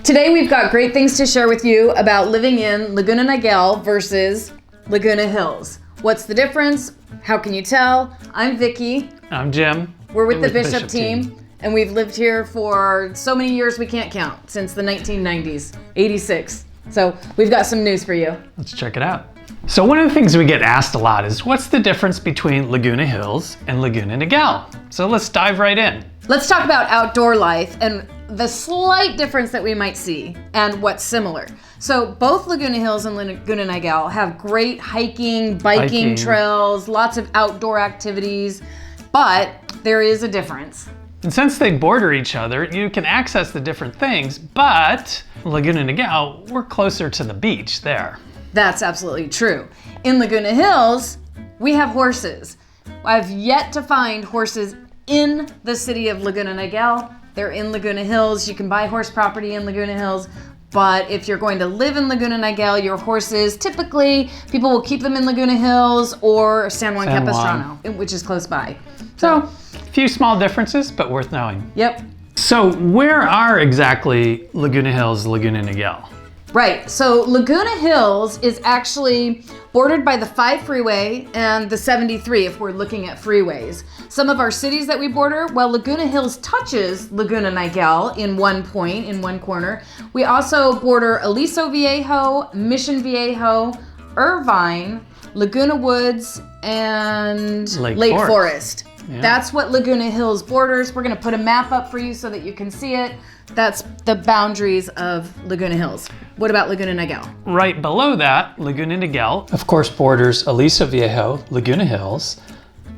Today we've got great things to share with you about living in Laguna Niguel versus Laguna Hills. What's the difference? How can you tell? I'm Vickie. I'm Jim. We're with the Bishop team, and we've lived here for so many years we can't count, since the 1990s, 86. So we've got some news for you. Let's check it out. So one of the things we get asked a lot is, what's the difference between Laguna Hills and Laguna Niguel? So let's dive right in. Let's talk about outdoor life and the slight difference that we might see and what's similar. So both Laguna Hills and Laguna Niguel have great hiking, biking trails, lots of outdoor activities, but there is a difference. And since they border each other, you can access the different things, but Laguna Niguel, we're closer to the beach there. That's absolutely true. In Laguna Hills, we have horses. I've yet to find horses in the city of Laguna Niguel. They're in Laguna Hills. You can buy horse property in Laguna Hills. But if you're going to live in Laguna Niguel, your horses, typically, people will keep them in Laguna Hills or San Juan Capistrano, which is close by. So, a few small differences, but worth knowing. Yep. So where are exactly Laguna Hills, Laguna Niguel? Right, so Laguna Hills is actually bordered by the 5 freeway and the 73 if we're looking at freeways. Some of our cities that we border, well, Laguna Hills touches Laguna Niguel in one point, in one corner. We also border Aliso Viejo, Mission Viejo, Irvine, Laguna Woods, and Lake Forest. Yeah. That's what Laguna Hills borders. We're gonna put a map up for you so that you can see it. That's the boundaries of Laguna Hills. What about Laguna Niguel? Right below that, Laguna Niguel, of course, borders Aliso Viejo, Laguna Hills,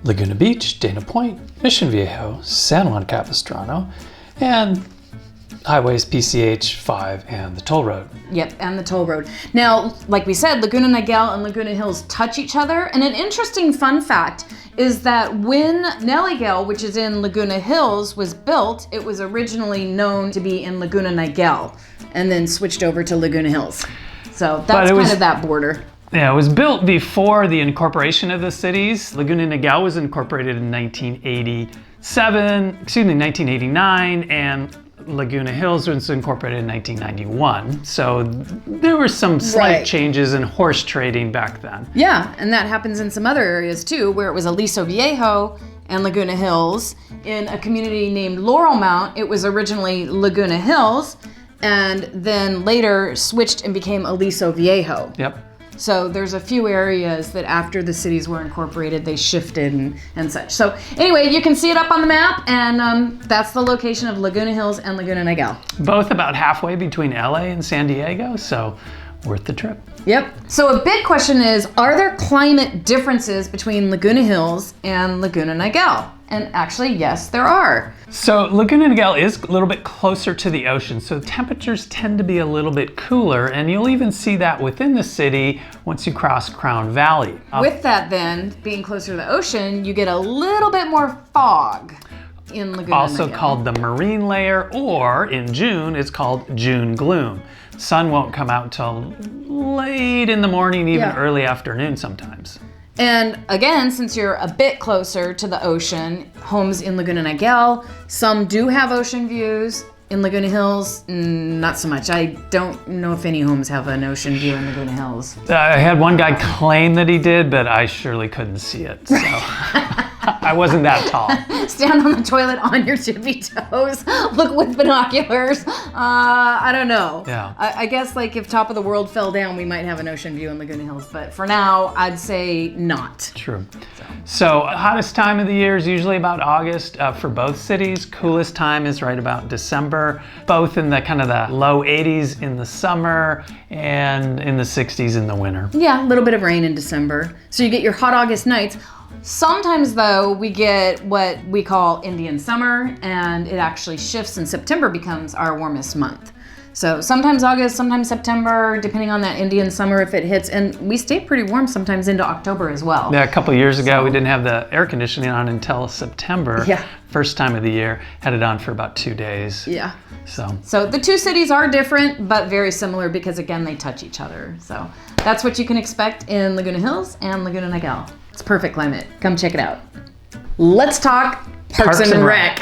Laguna Beach, Dana Point, Mission Viejo, San Juan Capistrano, and highways PCH 5 and the toll road. Yep, and the toll road. Now, like we said, Laguna Niguel and Laguna Hills touch each other. And an interesting fun fact is that when Nellygal, which is in Laguna Hills, was built, it was originally known to be in Laguna Niguel and then switched over to Laguna Hills. So that's kind of that border. Yeah, it was built before the incorporation of the cities. Laguna Niguel was incorporated in 1989, and Laguna Hills was incorporated in 1991. So there were some slight changes in horse trading back then. Yeah, and that happens in some other areas too, where it was Aliso Viejo and Laguna Hills. In a community named Laurel Mount, it was originally Laguna Hills, and then later switched and became Aliso Viejo. Yep. So there's a few areas that after the cities were incorporated, they shifted and such. So anyway, you can see it up on the map, and that's the location of Laguna Hills and Laguna Niguel. Both about halfway between LA and San Diego, so worth the trip. Yep. So a big question is, are there climate differences between Laguna Hills and Laguna Niguel? And actually, yes, there are. So Laguna Niguel is a little bit closer to the ocean, so temperatures tend to be a little bit cooler, and you'll even see that within the city once you cross Crown Valley. With that then, being closer to the ocean, you get a little bit more fog in Laguna Also Niguel. called the marine layer, or in June, it's called June gloom. Sun won't come out till late in the morning, even early afternoon sometimes. And again, since you're a bit closer to the ocean, homes in Laguna Niguel, some do have ocean views. In Laguna Hills, not so much. I don't know if any homes have an ocean view in Laguna Hills. I had one guy claim that he did, but I surely couldn't see it, so I wasn't that tall. Stand on the toilet on your tippy toes, look with binoculars. I don't know. Yeah. I guess like if Top of the World fell down, we might have an ocean view in Laguna Hills, but for now, I'd say not. True. So hottest time of the year is usually about August for both cities. Coolest time is right about December, both in the kind of the low 80s in the summer and in the 60s in the winter. Yeah, a little bit of rain in December. So you get your hot August nights. Sometimes though, we get what we call Indian summer, and it actually shifts and September becomes our warmest month. So sometimes August, sometimes September, depending on that Indian summer if it hits. And we stay pretty warm sometimes into October as well. Yeah, a couple of years ago, we didn't have the air conditioning on until September. Yeah. First time of the year, had it on for about 2 days. Yeah. So the two cities are different, but very similar because again, they touch each other. So that's what you can expect in Laguna Hills and Laguna Niguel. It's perfect climate. Come check it out. Let's talk Parks and Rec.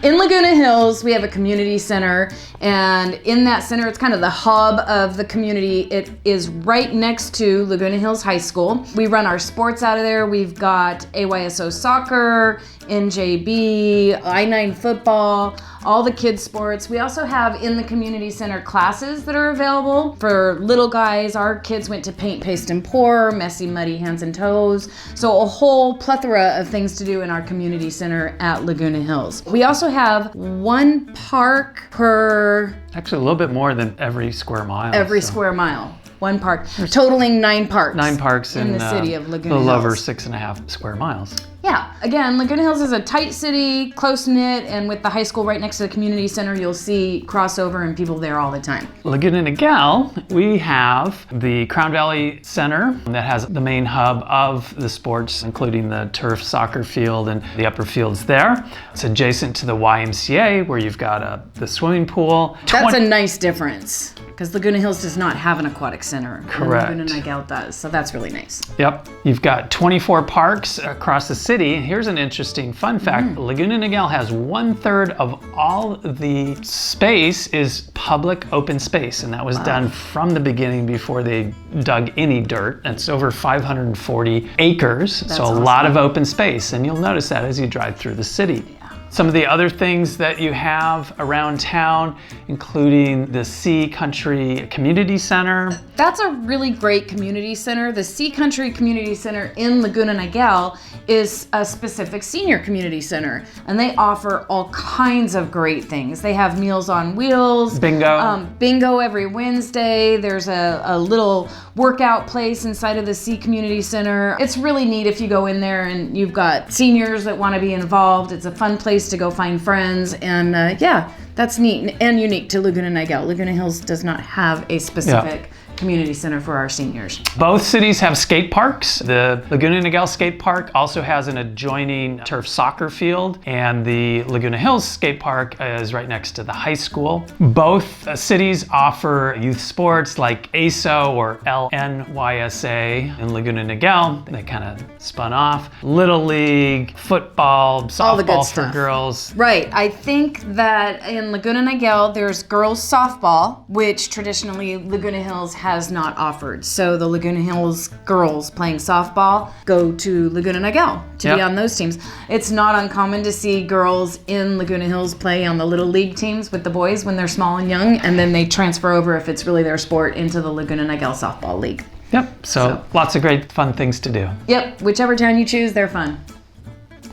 In Laguna Hills, we have a community center, and in that center, it's kind of the hub of the community. It is right next to Laguna Hills High School. We run our sports out of there. We've got AYSO soccer, NJB, I-9 football, all the kids sports. We also have in the community center classes that are available for little guys. Our kids went to paint, paste, and pour, messy, muddy hands and toes. So a whole plethora of things to do in our community center at Laguna Hills. We also have one park per... Actually, a little bit more than every square mile. Every square mile. One park, totaling 9 parks. 9 parks in the city of Laguna Hills. A little over 6.5 square miles. Yeah, again, Laguna Hills is a tight city, close-knit, and with the high school right next to the community center, you'll see crossover and people there all the time. Laguna Niguel, we have the Crown Valley Center that has the main hub of the sports, including the turf soccer field and the upper fields there. It's adjacent to the YMCA, where you've got the swimming pool. That's a nice difference, because Laguna Hills does not have an aquatic center. Correct. And Laguna Niguel does, so that's really nice. Yep. You've got 24 parks across the city. Here's an interesting fun fact. Laguna Niguel has 1/3 of all the space is public open space, and that was done from the beginning before they dug any dirt. It's over 540 acres, That's so a awesome. lot of open space, and you'll notice that as you drive through the city. Some of the other things that you have around town, including the Sea Country Community Center. That's a really great community center. The Sea Country Community Center in Laguna Niguel is a specific senior community center, and they offer all kinds of great things. They have Meals on Wheels. Bingo. Bingo every Wednesday. There's a little workout place inside of the Sea Community Center. It's really neat if you go in there and you've got seniors that want to be involved. It's a fun place to go find friends, and yeah, that's neat and unique to Laguna Niguel. Laguna Hills does not have a specific community center for our seniors. Both cities have skate parks. The Laguna Niguel skate park also has an adjoining turf soccer field, and the Laguna Hills skate park is right next to the high school. Both cities offer youth sports like ASO or LNYSA. In Laguna Niguel, they kind of spun off. Little League, football, All the good softball for stuff. girls. Right. I think that in Laguna Niguel, there's girls softball, which traditionally Laguna Hills has not offered. So the Laguna Hills girls playing softball go to Laguna Niguel to be on those teams. It's not uncommon to see girls in Laguna Hills play on the little league teams with the boys when they're small and young, and then they transfer over, if it's really their sport, into the Laguna Niguel softball league. Yep, so lots of great fun things to do. Yep, whichever town you choose, they're fun.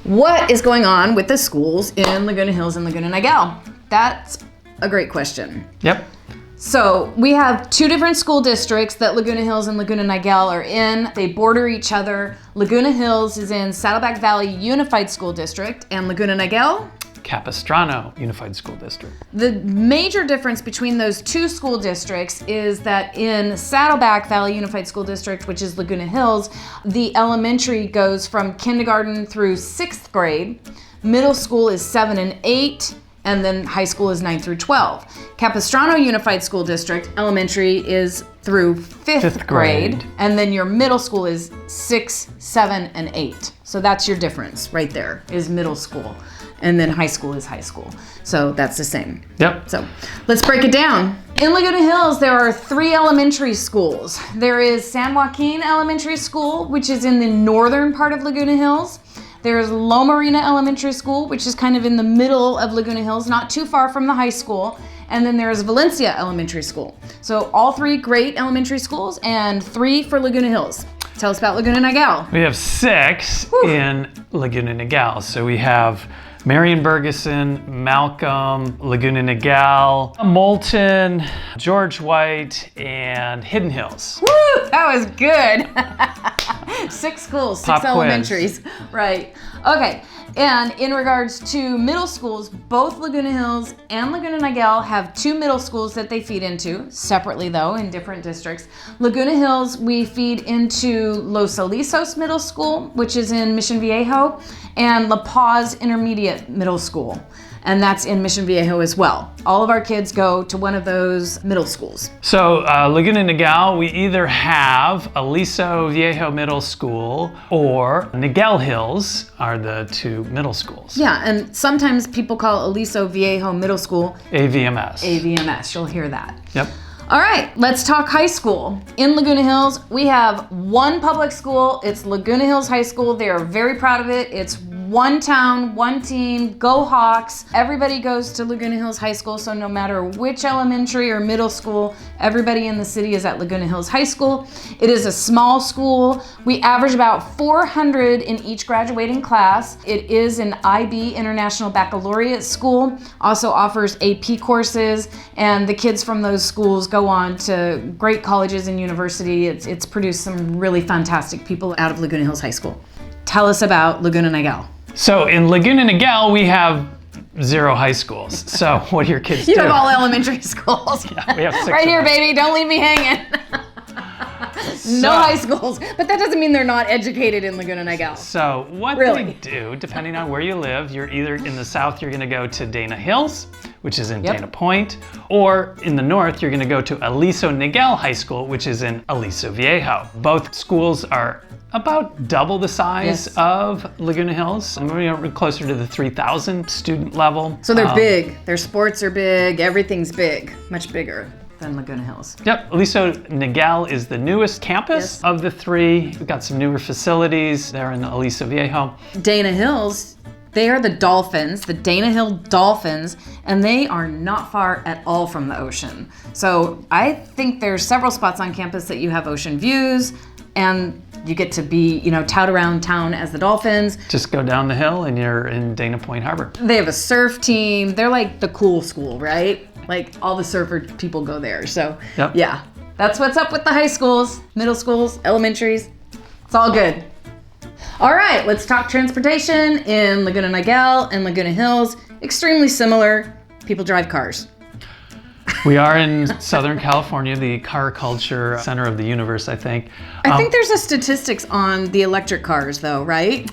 What is going on with the schools in Laguna Hills and Laguna Niguel? That's a great question. Yep. So we have 2 different school districts that Laguna Hills and Laguna Niguel are in. They border each other. Laguna Hills is in Saddleback Valley Unified School District, and Laguna Niguel, Capistrano Unified School District. the major difference between those 2 school districts is that in Saddleback Valley Unified School District, which is Laguna Hills, the elementary goes from kindergarten through 6th grade. Middle school is 7 and 8. And then high school is 9 through 12. Capistrano Unified School District, elementary is through 5th grade. And then your middle school is 6, 7, and 8. So that's your difference right there, is middle school. And then high school is high school. So that's the same. Yep. So let's break it down. In Laguna Hills, there are 3 elementary schools. There is San Joaquin Elementary School, which is in the northern part of Laguna Hills. There's Loma Marina Elementary School, which is kind of in the middle of Laguna Hills, not too far from the high school. And then there's Valencia Elementary School. So all 3 great elementary schools and 3 for Laguna Hills. Tell us about Laguna Niguel. We have 6 in Laguna Niguel. So we have Marion Bergeson, Malcolm, Laguna Niguel, Moulton, George White, and Hidden Hills. Woo! That was good. 6 schools, 6 Pop quiz. elementaries. Right. Okay. And in regards to middle schools, both Laguna Hills and Laguna Niguel have 2 middle schools that they feed into, separately though, in different districts. Laguna Hills, we feed into Los Alisos Middle School, which is in Mission Viejo, and La Paz Intermediate Middle School. and that's in Mission Viejo as well. All of our kids go to one of those middle schools. So Laguna Niguel, we either have Aliso Viejo Middle School or Niguel Hills are the two middle schools. Yeah, and sometimes people call Aliso Viejo Middle School AVMS. AVMS, you'll hear that. Yep. All right, let's talk high school. In Laguna Hills, we have one public school. It's Laguna Hills High School. They are very proud of it. It's one town, one team, go Hawks. Everybody goes to Laguna Hills High School, so no matter which elementary or middle school, everybody in the city is at Laguna Hills High School. It is a small school. We average about 400 in each graduating class. It is an IB, International Baccalaureate school, also offers AP courses, and the kids from those schools go on to great colleges and university. It's produced some really fantastic people out of Laguna Hills High School. Tell us about Laguna Niguel. So in Laguna Niguel, we have 0 high schools. So what do your kids do? You have all elementary schools. Yeah, we have 6 right here, of them. baby. Don't leave me hanging. No high schools. But that doesn't mean they're not educated in Laguna Niguel. So what they do, depending on where you live, you're either in the south, you're going to go to Dana Hills, which is in Dana Point, or in the north, you're going to go to Aliso Niguel High School, which is in Aliso Viejo. Both schools are about double the size of Laguna Hills. We're closer to the 3,000 student level. So they're big. Their sports are big. Everything's big. Much bigger than Laguna Hills. Yep, Aliso Niguel is the newest campus of the 3. We've got some newer facilities there in Aliso Viejo. Dana Hills, they are the Dolphins, the Dana Hill Dolphins, and they are not far at all from the ocean. So I think there's several spots on campus that you have ocean views, and you get to be, tout around town as the Dolphins. Just go down the hill and you're in Dana Point Harbor. They have a surf team. They're like the cool school, right? Like all the surfer people go there. So yeah, that's what's up with the high schools, middle schools, elementaries. It's all good. All right, let's talk transportation in Laguna Niguel and Laguna Hills. Extremely similar. People drive cars. We are in Southern California, the car culture center of the universe, I think. I think there's a statistics on the electric cars though, right?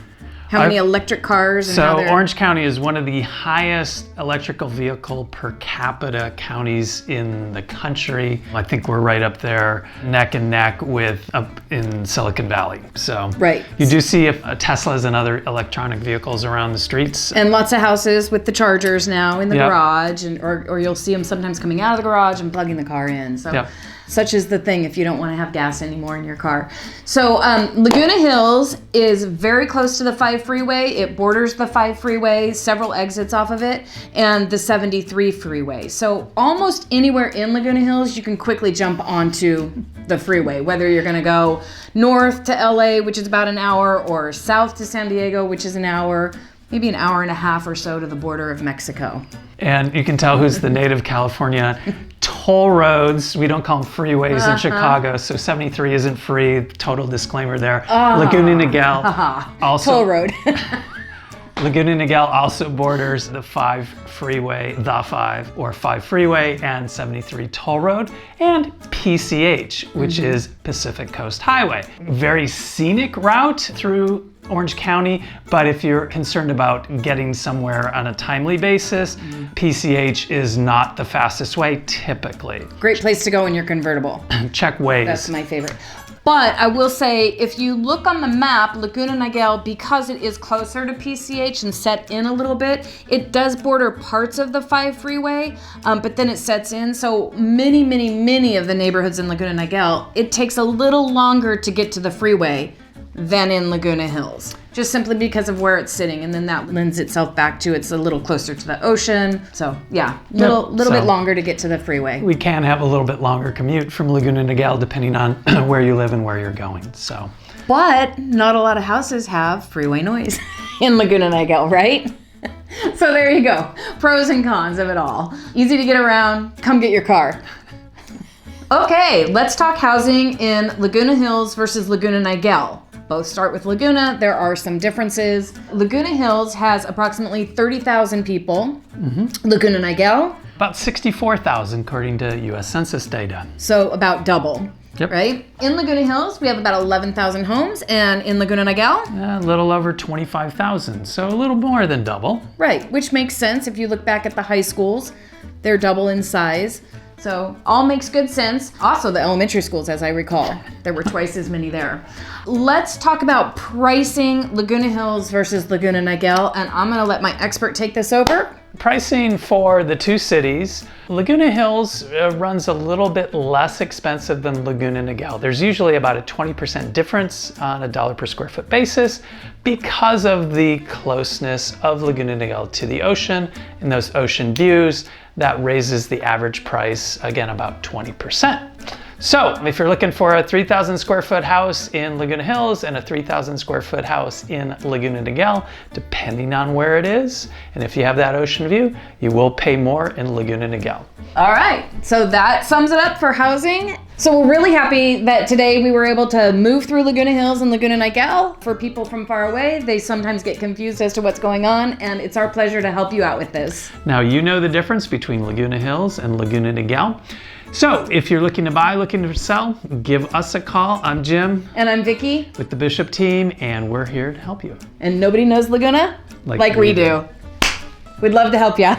How many electric cars? And so Orange County is one of the highest electrical vehicle per capita counties in the country. I think we're right up there, neck and neck with up in Silicon Valley. So you do see Teslas and other electronic vehicles around the streets. And lots of houses with the chargers now in the garage, or you'll see them sometimes coming out of the garage and plugging the car in. So. Such is the thing if you don't want to have gas anymore in your car. So Laguna Hills is very close to the 5 freeway. It borders the 5 freeway, several exits off of it, and the 73 freeway. So almost anywhere in Laguna Hills, you can quickly jump onto the freeway, whether you're going to go north to LA, which is about an hour, or south to San Diego, which is an hour, maybe an hour and a half or so to the border of Mexico. And you can tell who's the native California. Toll roads, we don't call them freeways in Chicago, so 73 isn't free, total disclaimer there. Laguna Niguel also. Toll road. Laguna Niguel also borders the 5 freeway, the 5 or 5 freeway, and 73 toll road, and PCH, which is Pacific Coast Highway. Very scenic route through Orange County, but if you're concerned about getting somewhere on a timely basis, PCH is not the fastest way typically. Great place to go in your convertible. Check Waze. That's my favorite. But I will say, if you look on the map, Laguna Niguel, because it is closer to PCH and set in a little bit, it does border parts of the 5 freeway, but then it sets in. So many of the neighborhoods in Laguna Niguel, it takes a little longer to get to the freeway than in Laguna Hills, just simply because of where it's sitting, and then that lends itself back to it's a little closer to the ocean. So yeah, little bit longer to get to the freeway. We can have a little bit longer commute from Laguna Niguel depending on where you live and where you're going. So, but not a lot of houses have freeway noise in Laguna Niguel, right? So there you go, pros and cons of it all. Easy to get around. Come get your car. Okay, let's talk housing in Laguna Hills versus Laguna Niguel. Both start with Laguna. There are some differences. Laguna Hills has approximately 30,000 people. Laguna Niguel, About 64,000 according to U.S. Census data. so about double. Yep. Right? In Laguna Hills, we have about 11,000 homes, and in Laguna Niguel, A little over 25,000, so a little more than double. right, which makes sense if you look back at the high schools, they're double in size. So all makes good sense. Also the elementary schools, as I recall, there were twice as many there. Let's talk about pricing Laguna Hills versus Laguna Niguel, and I'm gonna let my expert take this over. Pricing for the two cities, Laguna Hills runs a little bit less expensive than Laguna Niguel. There's usually about a 20% difference on a dollar per square foot basis because of the closeness of Laguna Niguel to the ocean and those ocean views. That raises the average price, again, about 20%. So if you're looking for a 3,000 square foot house in Laguna Hills and a 3,000 square foot house in Laguna Niguel, depending on where it is, and if you have that ocean view, you will pay more in Laguna Niguel. All right, so that sums it up for housing. So we're really happy that today we were able to move through Laguna Hills and Laguna Niguel. For people from far away, they sometimes get confused as to what's going on, and it's our pleasure to help you out with this. Now you know the difference between Laguna Hills and Laguna Niguel. So if you're looking to buy, looking to sell, give us a call. I'm Jim And I'm Vickie, with the Bishop team, and we're here to help you. and nobody knows Laguna like we do. We'd love to help you.